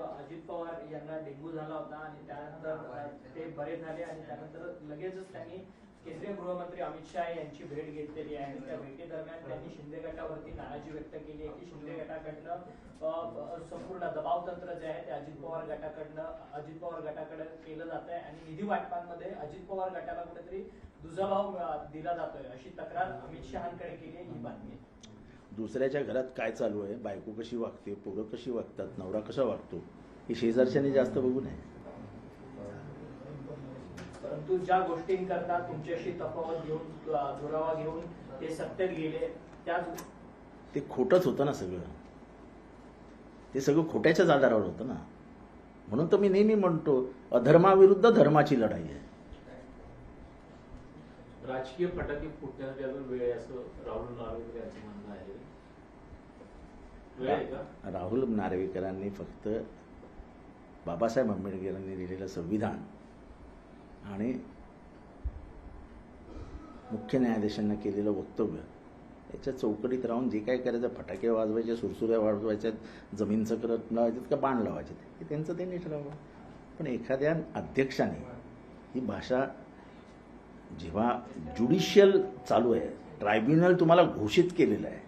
अजित पवार यांना डेंग्यू झाला होता आणि त्यानंतर ते बरे झाले आणि त्यानंतर लगेचच त्यांनी केंद्रीय गृहमंत्री अमित शहा यांची भेट घेतलेली आहे आणि त्या भेटीदरम्यान त्यांनी शिंदे गटावरती नाराजी व्यक्त केली आहे की शिंदे गटाकडनं संपूर्ण दबाव तंत्र जे आहे ते अजित पवार गटाकडे केलं जात आहे आणि निधी वाटपांमध्ये अजित पवार गटाला कुठेतरी दुजाभाव दिला जातोय अशी तक्रार अमित शहांकडे केली आहे. ही बातमी आहे. दुसऱ्याच्या घरात काय चालू आहे, बायको कशी वागते, पोरं कशी वागतात, नवरा कसा वागतो, हे शेजारच्याने जास्त बघू नये. परंतु ज्या गोष्टींकरता तुमच्याशी तफावत घेऊन दुरावा घेऊन ते सत्तेत गेले त्या ते खोटंच होतं ना सगळं. ते सगळं खोट्याच्याच आधारावर होतं ना. म्हणून तर मी नेहमी म्हणतो अधर्माविरुद्ध धर्माची लढाई आहे. राजकीय फटाके फुटण्यासाठी अजून वेळ आहे असं राहुल नार्वेकर यांचं म्हणणं आहे. वेळ आहे का? राहुल नार्वेकरांनी फक्त बाबासाहेब आंबेडकरांनी दिलेलं संविधान आणि मुख्य न्यायाधीशांना केलेलं वक्तव्य याच्या चौकटीत राहून जे काय करायचं, फटाके वाजवायचे, सुरसुऱ्या वाजवायच्या, जमीन चक्रत लावायचे का बाण लावायचे, ते त्यांचं त्यांनी ठरवावं. पण एखाद्या अध्यक्षाने ही भाषा, जेव्हा ज्युडिशियल चालू आहे, ट्रायब्युनल तुम्हाला घोषित केलेलं आहे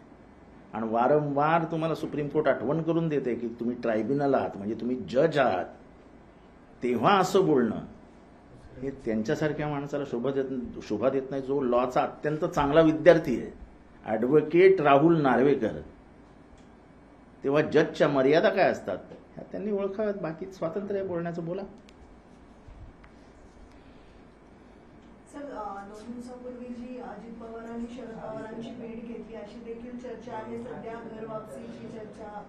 आणि वारंवार तुम्हाला सुप्रीम कोर्ट आठवण करून देते की तुम्ही ट्रायब्युनल आहात, म्हणजे तुम्ही जज आहात, तेव्हा असं बोलणं हे त्यांच्यासारख्या माणसाला शोभा देत नाही, जो लॉचा अत्यंत चांगला विद्यार्थी आहे, ॲडव्होकेट राहुल नार्वेकर. तेव्हा जजच्या मर्यादा काय असतात ह्या त्यांनी ओळखाव्यात. बाकी स्वातंत्र्य बोलण्याचं बोला. सर, 2 दिवसांपूर्वी जी अजित पवार आणि शरद पवारांची भेट घेतली अशी देखील चर्चा आहे. सध्या घर वापसीची चर्चा.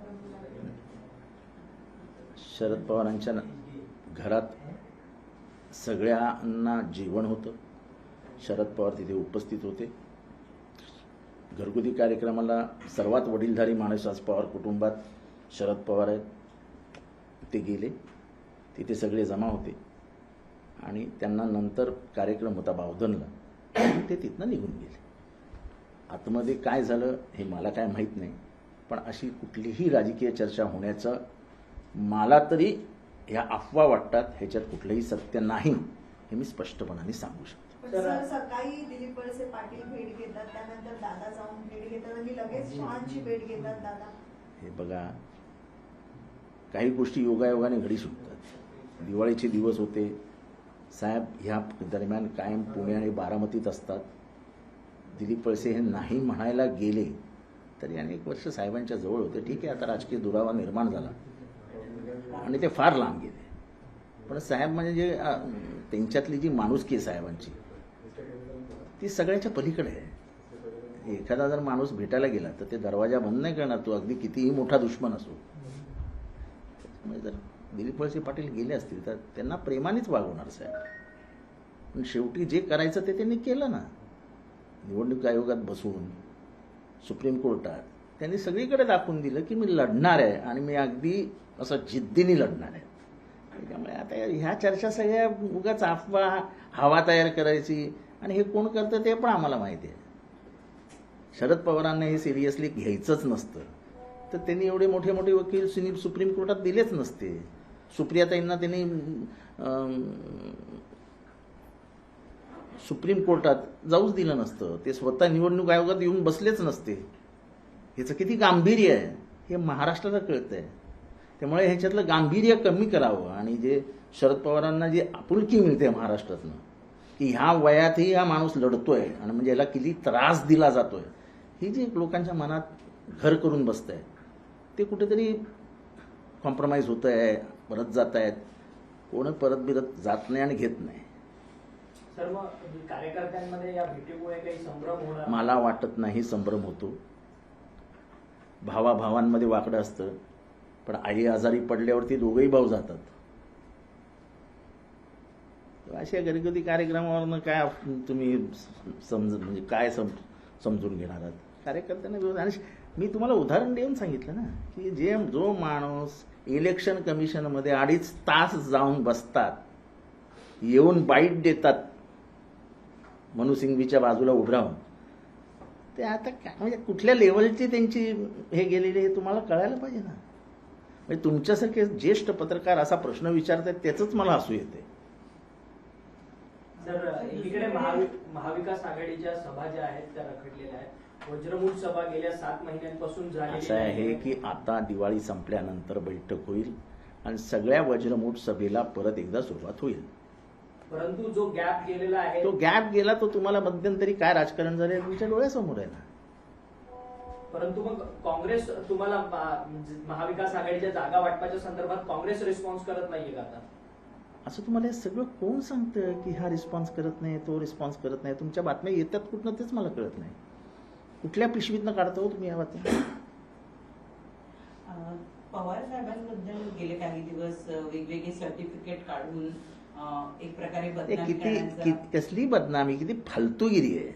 शरद पवारांच्या घरात सगळ्यांना जेवण होतं. शरद पवार तिथे उपस्थित होते. घरगुती कार्यक्रमाला सर्वात वडीलधारी माणूस आज पवार कुटुंबात शरद पवार आहेत, ते गेले. तिथे सगळे जमा होते आणि त्यांना नंतर कार्यक्रम होता बावधनला, ते तिथनं निघून गेले. आतमध्ये काय झालं हे मला काय माहीत नाही, पण अशी कुठलीही राजकीय चर्चा होण्याचं मला तरी ह्या अफवा वाटतात. ह्याच्यात कुठलंही सत्य नाही हे मी स्पष्टपणाने सांगू शकतो. सर, सकाळी दिलीप वळसे पाटील भेट घेतात, त्यानंतर दादा जाऊन भेट घेतात आणि लगेच शहांची भेट घेतात दादा. हे बघा, काही गोष्टी योगायोगाने घडी सुटतात. दिवाळीचे दिवस होते, साहेब ह्या दरम्यान कायम पुणे आणि बारामतीत असतात. दिलीप वळसे हे नाही म्हणायला गेले तरी अनेक वर्ष साहेबांच्या जवळ होते. ठीक आहे, आता राजकीय दुरावा निर्माण झाला आणि ते फार लांब गेले, पण साहेब म्हणजे जे त्यांच्यातली जी माणुसकी आहे साहेबांची, ती सगळ्याच्या पलीकडे आहे. एखादा जर माणूस भेटायला गेला तर ते दरवाजा बंद नाही करणार, तो अगदी कितीही मोठा दुश्मन असो. त्यामुळे जर दिलीप वळसे पाटील गेले असतील तर त्यांना प्रेमानेच वागवणार साहेब. पण शेवटी जे करायचं ते त्यांनी केलं ना. निवडणूक आयोगात बसून सुप्रीम कोर्टात त्यांनी सगळीकडे दाखवून दिलं की मी लढणार आहे आणि मी अगदी असं जिद्दीने लढणार आहे. त्यामुळे आता ह्या चर्चा सगळ्या उगाच अफवा, हवा तयार करायची, आणि हे कोण करतं ते पण आम्हाला माहिती आहे. शरद पवारांना हे सिरियसली घ्यायचंच नसतं तर त्यांनी एवढे मोठे मोठे वकील सुप्रीम कोर्टात दिलेच नसते. सुप्रियाताईंना त्यांनी सुप्रीम कोर्टात जाऊच दिलं नसतं. ते स्वतः निवडणूक आयोगात येऊन बसलेच नसते. ह्याचं किती गांभीर्य आहे हे महाराष्ट्राला कळतंय. त्यामुळे ह्याच्यातलं गांभीर्य कमी करावं आणि जे शरद पवारांना जी आपुलकी मिळते महाराष्ट्रातनं की ह्या वयातही हा माणूस लढतोय आणि म्हणजे याला किती त्रास दिला जातोय, ही जी लोकांच्या मनात घर करून बसत आहे, ते कुठेतरी कॉम्प्रोमाइज होत आहे, परत जात आहेत. कोण परत बिरत जात नाही आणि घेत नाही. सर्व कार्यकर्त्यांमध्ये या भेटीमुळे काही संभ्रम होणार? मला वाटत नाही संभ्रम होतो. भावाभावांमध्ये वाकडं असतं, पण आई आजारी पडल्यावरती दोघंही भाऊ जातात. अशा घरगुती कार्यक्रमावरनं काय तुम्ही म्हणजे काय समजून घेणार आहात कार्यकर्त्यांना विरोध? आणि मी तुम्हाला उदाहरण देऊन सांगितलं ना की जो माणूस इलेक्शन कमिशनमध्ये 2.5 तास जाऊन बसतात, येऊन बाईट देतात मनू सिंघवीच्या बाजूला उभं राहून, ते आता काय म्हणजे कुठल्या लेवलची त्यांची हे गेलेली हे तुम्हाला कळायला पाहिजे ना. म्हणजे तुमच्यासारखे ज्येष्ठ पत्रकार असा प्रश्न विचारतात त्याचंच मला हसू येते. सर एकीकडे महाविकास आघाडीच्या सभा ज्या आहेत त्या रखडलेल्या आहेत. वज्रमूठ सभा गेल्या 7 महिन्यांपासून झालेली असं आहे की आता दिवाळी संपल्यानंतर बैठक होईल आणि सगळ्या वज्रमूठ सभेला परत एकदा सुरुवात होईल. परंतु जो गॅप गेलेला आहे तो गॅप गेला तो तुम्हाला मध्यंतरी काय राजकारण झाले तुमच्या डोळ्यासमोर आहे ना. परंतु मग काँग्रेस तुम्हाला महाविकास आघाडीच्या जागा वाटपाच्या संदर्भात काँग्रेस रिस्पॉन्स करत नाहीये का आता? असं तुम्हाला हे सगळं कोण सांगतं की हा रिस्पॉन्स करत नाही तो रिस्पॉन्स करत नाही? तुमच्या बातम्या येतात कुठनं तेच मला कळत नाही. कुठल्या पिशवीतनं काढता हो तुम्ही या बातम्या? पवार साहेबांबद्दल गेले काही दिवस वेगवेगळे सर्टिफिकेट काढून एक प्रकारे बदनामी करण्याचा कसली बदनामी, किती फालतूगिरी आहे,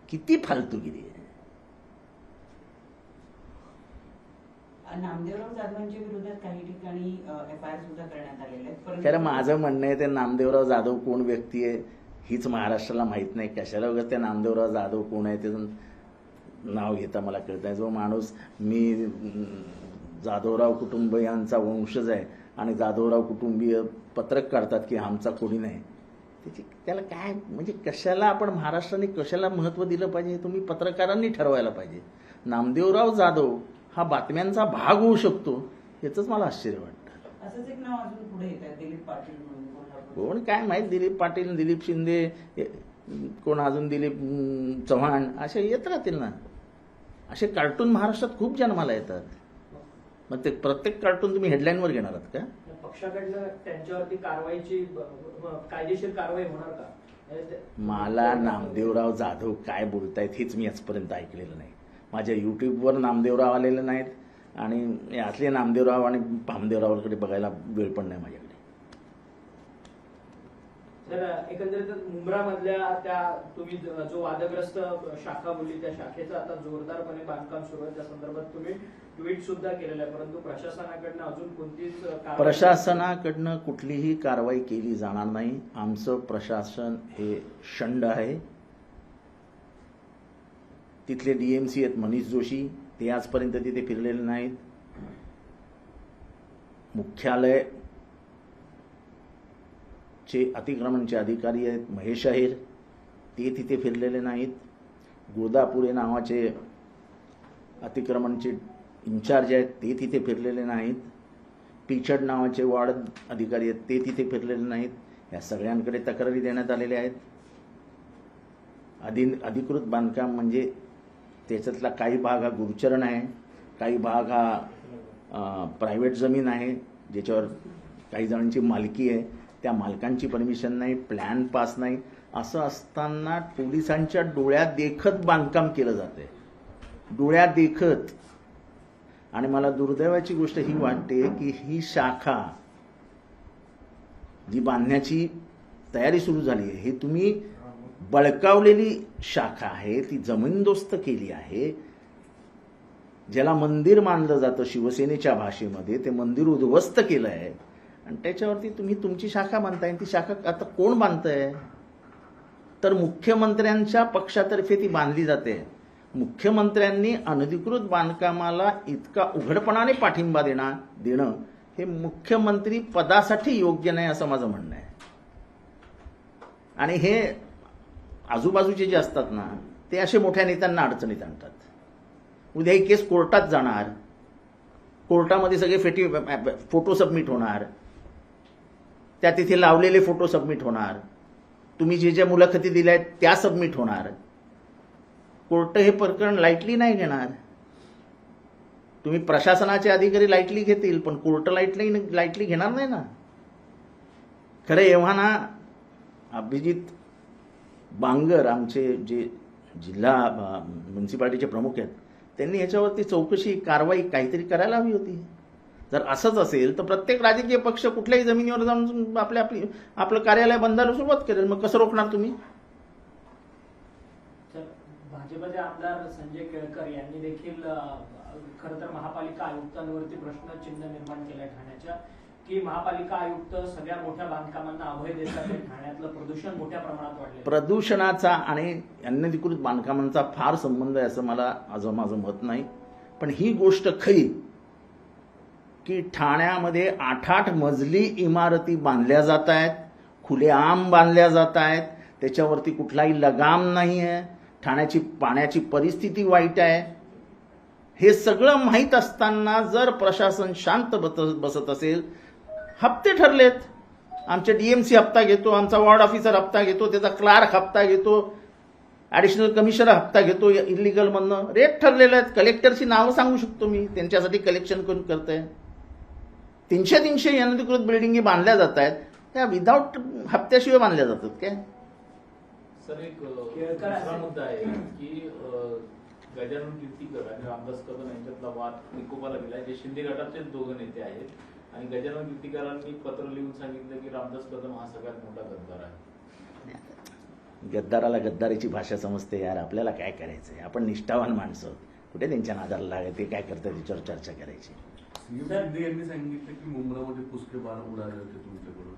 किती फालतूगिरी आहे. नामदेवराव जाधवांच्या विरोधात काही ठिकाणी FIR सुद्धा करण्यात आलेले आहेत. खरं माझं म्हणणं आहे ते नामदेवराव जाधव कोण व्यक्ती आहे हीच महाराष्ट्राला माहित नाही. कशाला वगैरे त्या नामदेवराव जाधव कोण आहे त्याचं नाव घेता मला कळत नाही. जो माणूस मी जाधवराव कुटुंबियांचा वंशज आहे आणि जाधवराव कुटुंबीय पत्रक काढतात की आमचा कोणी नाही, त्याला काय म्हणजे कशाला आपण महाराष्ट्राने कशाला महत्त्व दिलं पाहिजे हे तुम्ही पत्रकारांनी ठरवायला पाहिजे. नामदेवराव जाधव हा बातम्यांचा भाग होऊ शकतो याचंच मला आश्चर्य वाटतं. असंच एक नाव अजून पुढे येत आहे दिलीप पाटील म्हणून. कोण काय माहीत, दिलीप पाटील, दिलीप शिंदे, कोण अजून दिलीप चव्हाण असे येत राहतील ना. असे कार्टून महाराष्ट्रात खूप जन्माला येतात. मग ते प्रत्येक कार्टून तुम्ही हेडलाईनवर घेणार आहात का? पक्षाकडनं त्यांच्यावरती कारवाईची कायदेशीर कारवाई होणार का? मला नामदेवराव जाधव काय बोलतायत हेच मी आजपर्यंत ऐकलेलं नाही. माझ्या युट्यूबवर नामदेवराव आलेले नाहीत आणि असले नामदेवराव आणि भामदेवरावकडे बघायला वेळ पण नाही माझ्याकडे. तर एकंदरीत मुंब्रामधल्या त्या तुम्ही जो वादग्रस्त शाखा बोलली त्या शाखेचं आता जोरदारपणे बांधकाम सुरू आहे. त्या संदर्भात तुम्ही ट्विट सुद्धा केलेलं आहे. परंतु प्रशासनाकडनं अजून कोणतीच प्रशासनाकडनं कुठलीही कारवाई केली जाणार नाही. आमचं प्रशासन हे शंड आहे. तिथले DMC आहेत मनीष जोशी, ते आजपर्यंत तिथे फिरलेले नाहीत. मुख्यालय चे अतिक्रमणचे अधिकारी आहेत महेश आहेर, ते तिथे फिरलेले नाहीत. गोदापुरे नावाचे अतिक्रमणचे इन्चार्ज आहेत ते तिथे फिरलेले नाहीत. पिचड नावाचे वार्ड अधिकारी आहेत ते तिथे फिरलेले नाहीत. या सगळ्यांकडे तक्रारी देण्यात आलेल्या आहेत. अधिकृत बांधकाम म्हणजे त्याच्यातला काही भाग हा गुरुचरण आहे, काही भाग हा प्रायव्हेट जमीन आहे ज्याच्यावर काही जणांची मालकी आहे. त्या मालकांची परमिशन नाही, प्लॅन पास नाही. असं असताना पोलिसांच्या डोळ्यात देखत बांधकाम केलं जाते, डोळ्यात देखत. आणि मला दुर्दैवाची गोष्ट ही वाटते की ही शाखा जी बांधण्याची तयारी सुरू झाली आहे ही तुम्ही बळकावलेली शाखा आहे, ती जमीनदोस्त केली आहे. ज्याला मंदिर मानलं जातं शिवसेनेच्या भाषेमध्ये ते मंदिर उद्ध्वस्त केलं आहे आणि त्याच्यावरती तुम्ही तुमची शाखा बांधताय. ती शाखा आता कोण बांधतंय? तर मुख्यमंत्र्यांच्या पक्षातर्फे ती बांधली जाते. मुख्यमंत्र्यांनी अनधिकृत बांधकामाला इतका उघडपणाने पाठिंबा देणं हे मुख्यमंत्री पदासाठी योग्य नाही असं माझं म्हणणं आहे. आणि हे आजूबाजूचे जे असतात ना ते असे मोठ्या नेत्यांना अडचणीत आणतात. उद्या ही केस कोर्टात जाणार, कोर्टामध्ये सगळे फोटो सबमिट होणार, त्या तिथे लावलेले फोटो सबमिट होणार, तुम्ही जे ज्या मुलाखती दिल्या आहेत त्या सबमिट होणार. कोर्ट हे प्रकरण लाईटली नाही घेणार. तुम्ही प्रशासनाचे अधिकारी लाईटली घेतील पण कोर्ट लाईटली घेणार नाही ना. खरं एव्हा ना अभिजित बांगर आमचे जे जिल्हा म्युन्सिपाल्टीचे प्रमुख आहेत त्यांनी याच्यावरती चौकशी कारवाई काहीतरी करायला हवी होती. जर असंच असेल तर प्रत्येक राजकीय पक्ष कुठल्याही जमिनीवर जाऊन आपलं कार्यालय बंदायला सुरुवात करेल. मग कसं रोखणार तुम्ही? भाजपचे आमदार संजय केळकर यांनी देखील खरं तर महापालिका आयुक्तांवरती प्रश्नचिन्ह निर्माण केलंय ठाण्याच्या की महापालिका आयुक्त सगळ्या मोठ्या बांधकामांना अभय देतात. ठाण्यातलं प्रदूषण मोठ्या प्रमाणात वाढलं. प्रदूषणाचा आणि अनधिकृत बांधकामांचा फार संबंध आहे असं माझं मत नाही. पण ही गोष्ट खरी की ठाण्यामध्ये 8-8 मजली इमारती बांधल्या जात आहेत, खुलेआम बांधल्या जात आहेत, त्याच्यावरती कुठलाही लगाम नाही आहे, ठाण्याची पाण्याची परिस्थिती वाईट आहे. हे सगळं माहीत असताना जर प्रशासन शांत बसत असेल, हप्ते ठरलेत, आमचे डीएमसी हप्ता घेतो, आमचा वॉर्ड ऑफिसर हप्ता घेतो, त्याचा क्लार्क हप्ता घेतो, ॲडिशनल कमिशनर हप्ता घेतो, इलिगल मधनं रेट ठरलेले आहेत. कलेक्टरची नावं सांगू शकतो मी, त्यांच्यासाठी कलेक्शन कोण करतंय. 300 अनधिकृत बिल्डिंगी बांधल्या जात आहेत, त्या विदाऊट हप्त्याशिवाय बांधल्या जातात काय. सर एक दुसरा मुद्दा आहे की गजानन कीर्तीकर आणि रामदास कदम यांच्यातला वाद निकोपाला गेलाय. जे शिंदे गटाचेच दोघं नेते आहेत आणि गजानन कीर्तीकरांनी पत्र लिहून सांगितलं की रामदास कदम हा सगळ्यात मोठा गद्दार आहे. गद्दाराला गद्दारीची भाषा समजते यार, आपल्याला काय करायचंय, आपण निष्ठावान माणसं, कुठे त्यांच्या नादाला लागायचं, ते काय करतात त्याच्यावर चर्चा करायची. शिंदे यांनी सांगितलं की मुंबईमध्ये पुष्कळ बार उडाले होते तुमच्याकडून.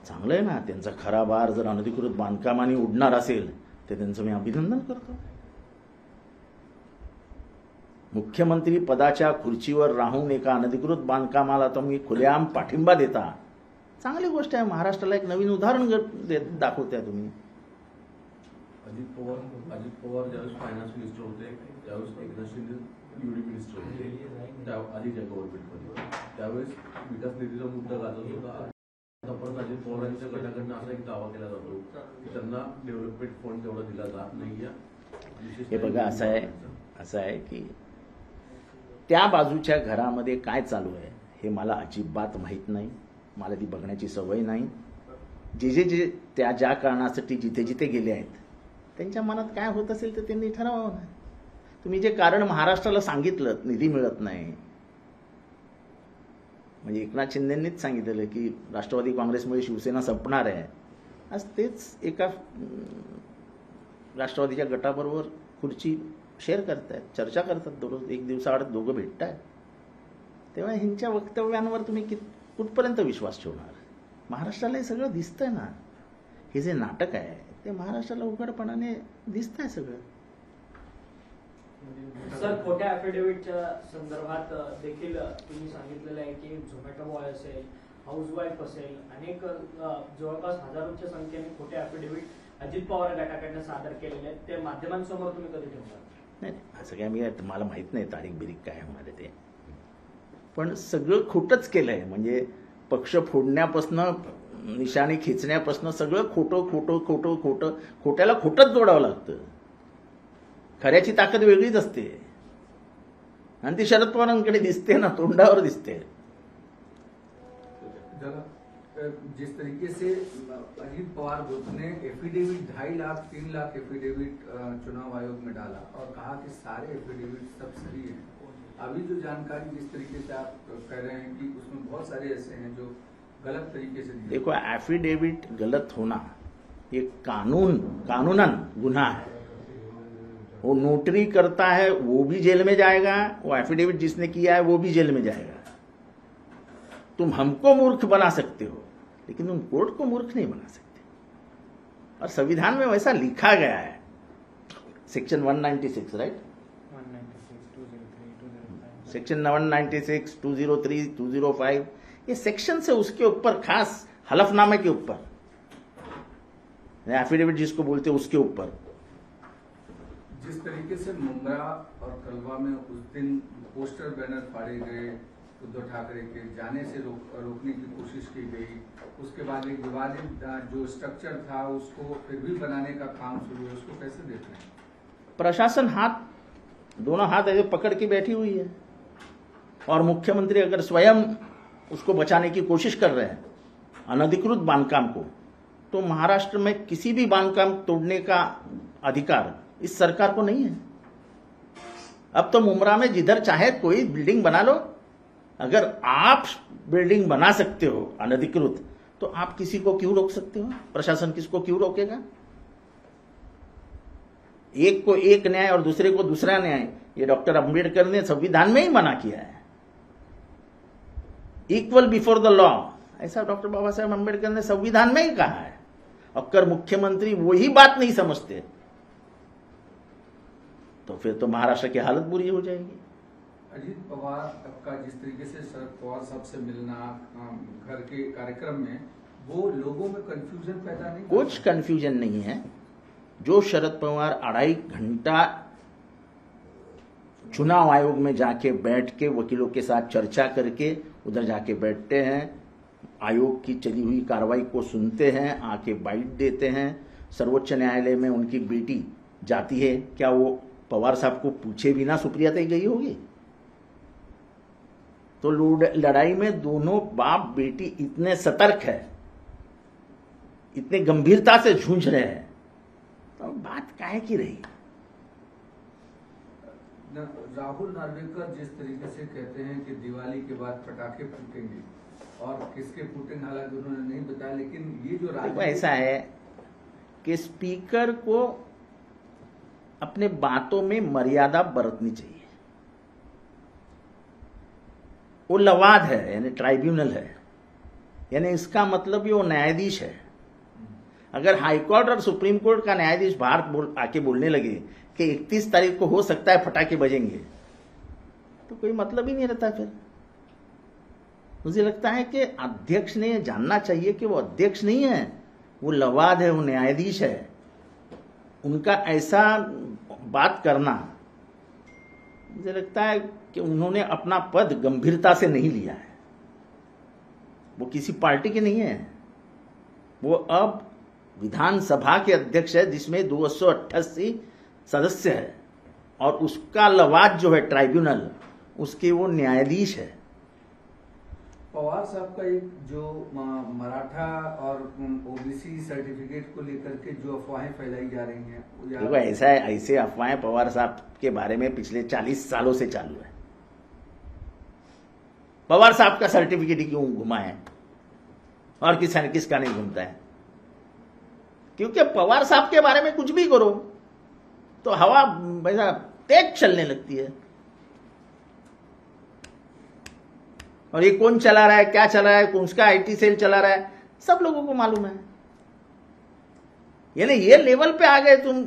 चांगलं आहे ना, त्यांचा खरा बार जर अनधिकृत बांधकामाने उडणार असेल तर त्यांचं मी अभिनंदन करतो. मुख्यमंत्री पदाच्या खुर्चीवर राहून एका अनधिकृत बांधकामाला तुम्ही खुलेआम पाठिंबा देता, चांगली गोष्ट आहे. महाराष्ट्राला एक नवीन उदाहरण दाखवताय तुम्ही. अजित पवार ज्यावेळेस फायनान्स मिनिस्टर होते त्यावेळेस एकनाथ शिंदे युडी मिनिस्टर होते आधीच्या गव्हर्नमेंटमध्ये, त्यावेळेस विकास निधीचा मुद्दा गाजत होता. आता परत अजित पवारांच्या गटाकडनं असा एक दावा केला जातो की त्यांना डेव्हलपमेंट फंड तेवढा दिला जात नाही. हे बघा, असं आहे की त्या बाजूच्या घरामध्ये काय चालू आहे हे मला अजिबात माहीत नाही, मला ती बघण्याची सवय नाही. जे त्या ज्या कारणासाठी जिथे जिथे गेले आहेत त्यांच्या मनात काय होत असेल तर त्यांनी ठरवावं ना. तुम्ही जे कारण महाराष्ट्राला सांगितलं, निधी मिळत नाही, म्हणजे एकनाथ शिंदेंनीच सांगितलेलं की राष्ट्रवादी काँग्रेसमुळे शिवसेना संपणार आहे, आज तेच एका राष्ट्रवादीच्या गटाबरोबर खुर्ची शेअर करतायत, चर्चा करतात, दररोज एक दिवसाआड दोघं भेटत आहेत. तेव्हा ह्यांच्या वक्तव्यांवर तुम्ही कुठपर्यंत विश्वास ठेवणार. महाराष्ट्राला हे सगळं दिसतंय ना, हे जे नाटक आहे ते महाराष्ट्राला उघडपणाने दिसतंय सगळं. सर, खोट्या अफिडेव्हिटच्या संदर्भात देखील तुम्ही सांगितलेलं आहे की झोमॅटो बॉय असेल, हाऊसवाईफ असेल, अनेक जवळपास हजारोच्या संख्येने खोटे अफिडेव्हिट अजित पवार गटाकडनं सादर केलेले आहेत. ते माध्यमांसमोर तुम्ही कधी ठेवणार? नाही, असं काय मला माहित नाही तारीख बिरीक काय होणार आहे ते, पण सगळं खोटंच केलंय. म्हणजे पक्ष फोडण्यापासनं, निशाणी खिचण्यापासनं सगळं खोटं खोटं खोटं खोटं, खोट्याला खोटंच जोडावं लागतं. खऱ्याची ताकद वेगळीच असते आणि ती शरद पवारांकडे दिसते ना, तोंडावर दिसते. जिस तरीके से अजीत पवार ग्रुप ने एफिडेविट 2.5 लाख 3 लाख एफिडेविट चुनाव आयोग में डाला और कहा कि सारे एफिडेविट सब सही हैं, अभी जो जानकारी जिस तरीके से आप कह रहे हैं कि उसमें बहुत सारे ऐसे हैं जो गलत तरीके से, देखो एफिडेविट गलत होना ये कानूनन गुनाह है. वो नोटरी करता है वो भी जेल में जाएगा, वो एफिडेविट जिसने किया है वो भी जेल में जाएगा. तुम हमको मूर्ख बना सकते हो लेकिन तुम कोर्ट को मूर्ख नहीं बना सकते. और संविधान में वैसा लिखा गया है, सेक्शन 196, राइट, 196, 203, 205. सेक्शन 196, 203, 205, ये सेक्शन से उसके ऊपर खास हलफनामे के ऊपर, एफिडेविट जिसको बोलते हैं उसके ऊपर. जिस तरीके से मुंब्रा और कलवा में उस दिन पोस्टर बैनर फाड़े गए, उद्धव ठाकरे के जाने से रोकने की कोशिश की गई, उसके बाद एक विवादित जो स्ट्रक्चर था उसको फिर भी बनाने का काम शुरू है, उसको कैसे देख रहे हैं? प्रशासन दोनों हाथ ऐसे पकड़ के बैठी हुई है और मुख्यमंत्री अगर स्वयं उसको बचाने की कोशिश कर रहे हैं अनधिकृत बांधकाम को, तो महाराष्ट्र में किसी भी बांधकाम तोड़ने का अधिकार इस सरकार को नहीं है. अब तो मुंब्रा में जिधर चाहे कोई बिल्डिंग बना लो. अगर आप बिल्डिंग बना सकते हो अनधिकृत तो आप किसी को क्यों रोक सकते हो? प्रशासन किसको क्यों रोकेगा? एक को एक न्याय और दूसरे को दूसरा न्याय, ये डॉक्टर अंबेडकर ने संविधान में ही मना किया है. इक्वल बिफोर द लॉ, ऐसा डॉक्टर बाबा साहेब अंबेडकर ने संविधान में ही कहा है. अगर मुख्यमंत्री वही बात नहीं समझते तो फिर तो महाराष्ट्र की हालत बुरी हो जाएगी. अजीत पवार का जिस तरीके से शरद पवार साहब से मिलना घर के कार्यक्रम में, वो लोगों में कंफ्यूजन पैदा नहीं? कुछ कंफ्यूजन नहीं है। जो शरद पवार 2.5 घंटा चुनाव आयोग में जाके बैठ के वकीलों के साथ चर्चा करके उधर जाके बैठते हैं, आयोग की चली हुई कार्रवाई को सुनते हैं, आके बाइट देते हैं, सर्वोच्च न्यायालय में उनकी बेटी जाती है, क्या वो पवार साहब को पूछे बिना सुप्रिया तक गई होगी? तो लड़ाई में दोनों बाप बेटी इतने सतर्क है, इतने गंभीरता से जूझ रहे हैं, तो बात काहे की रही? राहुल नार्वेकर जिस तरीके से कहते हैं कि दिवाली के बाद पटाखे फूटेंगे, और किसके फूटेंगे हालांकि उन्होंने नहीं बताया, लेकिन ये जो देखो ऐसा है कि स्पीकर को अपने बातों में मर्यादा बरतनी चाहिए। वो लवाद है, यानी ट्राइब्यूनल है, यानी इसका मतलब ये वो न्यायाधीश है। अगर हाईकोर्ट और सुप्रीम कोर्ट का न्यायाधीश बाहर आके बोलने लगे कि 31 तारीख को हो सकता है फटाके बजेंगे, तो कोई मतलब ही नहीं रहता। फिर मुझे लगता है कि अध्यक्ष ने जानना चाहिए कि वो अध्यक्ष नहीं है, वो लवाद है, वो न्यायाधीश है। उनका ऐसा बात करना, मुझे लगता है कि उन्होंने अपना पद गंभीरता से नहीं लिया है। वो किसी पार्टी के नहीं है, वो अब विधानसभा के अध्यक्ष है, जिसमें 288 सदस्य है, और उसका लवाद जो है ट्राइब्यूनल, उसके वो न्यायाधीश है। पवार साहब का एक जो मराठा और ओबीसी सर्टिफिकेट को लेकर के जो अफवाहें फैलाई जा रही हैं, देखो ऐसा है, ऐसे अफवाहें पवार साहब के बारे में पिछले 40 सालों से चालू है। पवार साहब का सर्टिफिकेट ही क्यों घुमा है और किसका नहीं घूमता है? क्योंकि पवार साहब के बारे में कुछ भी करो तो हवा वैसा तेज चलने लगती है। और ये कौन चला रहा है, क्या चला रहा है, कौन सा आईटी सेल चला रहा है, सब लोगों को मालूम है। यानी ये लेवल पे आ गए तुम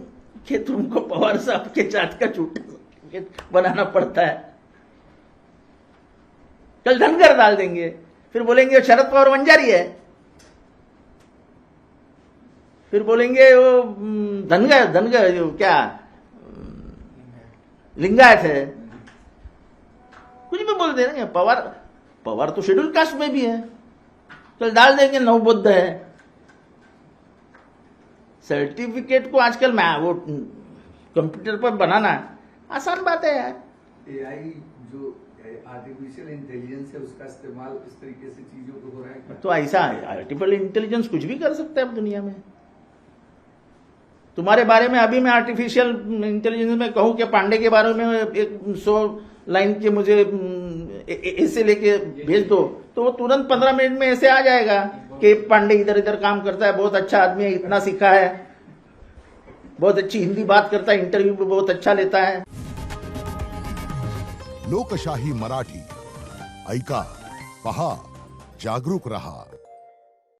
कि तुमको पवार साहब के जात का झूठा बनाना पड़ता है। कल धनगर डाल देंगे, फिर बोलेंगे शरद पवार वंजारी है, फिर बोलेंगे वो धनगर जो क्या लिंगायत है, कुछ भी बोल दे रहे। पवार तो शेड्यूल कास्ट में भी है, कल डाल देंगे नवबुद्ध है। सर्टिफिकेट को आजकल वो कंप्यूटर पर बनाना आसान बात है यार। एआई जो आर्टिफिशियल इंटेलिजेंस है, उसका इस्तेमाल इस तरीके से चीजों को हो रहा है। तो ऐसा है, आर्टिफिशियल इंटेलिजेंस कुछ भी कर सकता है अब दुनिया में। तुम्हारे बारे में अभी मैं आर्टिफिशियल इंटेलिजेंस में कहूं कि पांडे के बारे में 100 लाइन के मुझे ऐसे लेके भेज दो, तो वो तुरंत 15 मिनट में ऐसे आ जाएगा कि पांडे इधर इधर काम करता है, बहुत अच्छा आदमी है, इतना सीखा है, बहुत अच्छी हिंदी बात करता है, इंटरव्यू भी बहुत अच्छा लेता है। लोकशाही मराठी ऐका, पहा, जागरूक रहा।